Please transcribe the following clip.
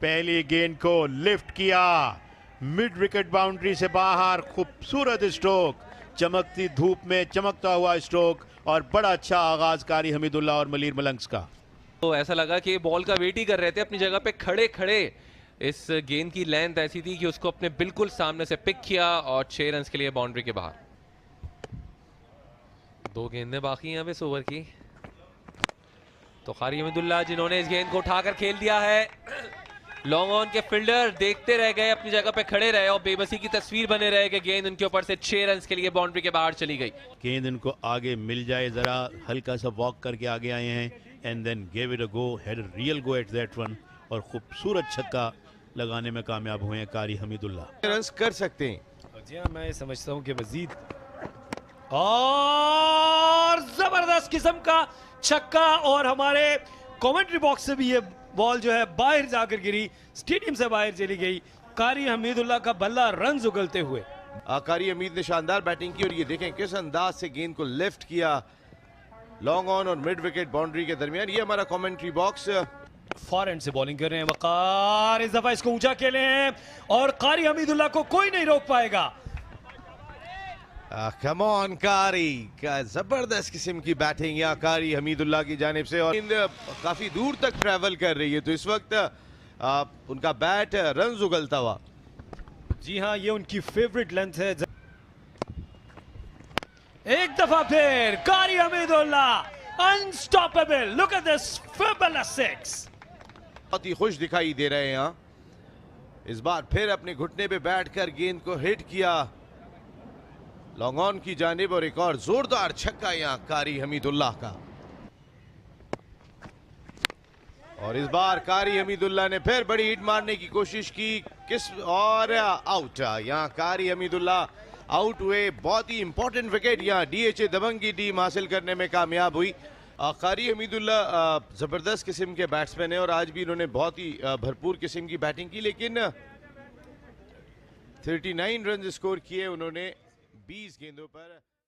पहली गेंद को लिफ्ट किया, मिड विकेट बाउंड्री से बाहर, खूबसूरत स्ट्रोक, चमकती धूप में चमकता हुआ स्ट्रोक और बड़ा अच्छा आगाज कारी हमीदुल्ला और मलीर मलंग्स का। तो ऐसा लगा कि बॉल का वेट ही कर रहे थे अपनी जगह पे खड़े खड़े। इस गेंद की लेंथ ऐसी थी कि उसको अपने बिल्कुल सामने से पिक किया और 6 रन के लिए बाउंड्री के बाहर। 2 गेंदें बाकी हैं अब इस ओवर की। तो कारी हमीदुल्ला जिन्होंने इस गेंद को उठाकर खेल दिया है, लॉन्ग ऑन के फील्डर देखते रह गए, अपनी जगह पे खड़े रहे और बेबसी की तस्वीर बने रहे कि गेंद उनके ऊपर से 6 रन के लिए बाउंड्री के बाहर चली गई। गेंद इनको आगे मिल जाए, जरा हल्का सा वॉक करके आगे आए हैं and then give it a go, had a real go at that one और खूबसूरत छक्का लगाने में कामयाब हुए हैं कारी हमीदुल्ला। रन कर सकते हैं। जी हाँ, मैं समझता हूं कि मजीद और जबरदस्त किस्म का छक्का और हमारे कमेंट्री बॉक्स से भी ये बॉल जो है बाहर जाकर गिरी, स्टेडियम से बाहर चली गई। कारी हमीदुल्ला का बल्ला रन उगलते हुए। कारी हमीद ने शानदार बैटिंग की और ये देखें किस अंदाज से गेंद को लिफ्ट किया लॉन्ग ऑन और मिड विकेट बाउंड्री के दरमियान। ये हमारा कमेंट्री बॉक्स। फॉरएंड से बॉलिंग कर रहे हैं वकार, इस दफा इसको ऊंचा खेले हैं और कारी हमीदुल्ला को कोई नहीं रोक पाएगा। कम ऑन कारी का जबरदस्त किस्म की बैटिंग या कारी हमीदुल्ला की जानिब से और गेंद काफी दूर तक ट्रैवल कर रही है, तो इस वक्त उनका बैट रन उगलता हुआ। जी हाँ, ये उनकी फेवरेट लेंथ है। एक दफा फिर कारी Hamidullah unstoppable, look at this fabulous six. बहुत ही खुश दिखाई दे रहे हैं यहाँ। इस बार फिर अपने घुटने पे बैठकर गेंद को हिट किया लॉन्ग ऑन की जानिब और एक और जोरदार छक्का यहाँ कारी हमीदुल्ला का। और इस बार कारी हमीदुल्ला ने फिर बड़ी हिट मारने की कोशिश की, किस और आउट। यहाँ कारी हमीदुल्ला आउट हुए। बहुत ही इंपॉर्टेंट विकेट यहाँ डीएचए दबंग की टीम हासिल करने में कामयाब हुई। कारी हमीदुल्ला जबरदस्त किस्म के बैट्समैन है और आज भी इन्होंने बहुत ही भरपूर किस्म की बैटिंग की, लेकिन 39 रन स्कोर किए उन्होंने 20 गेंदों पर।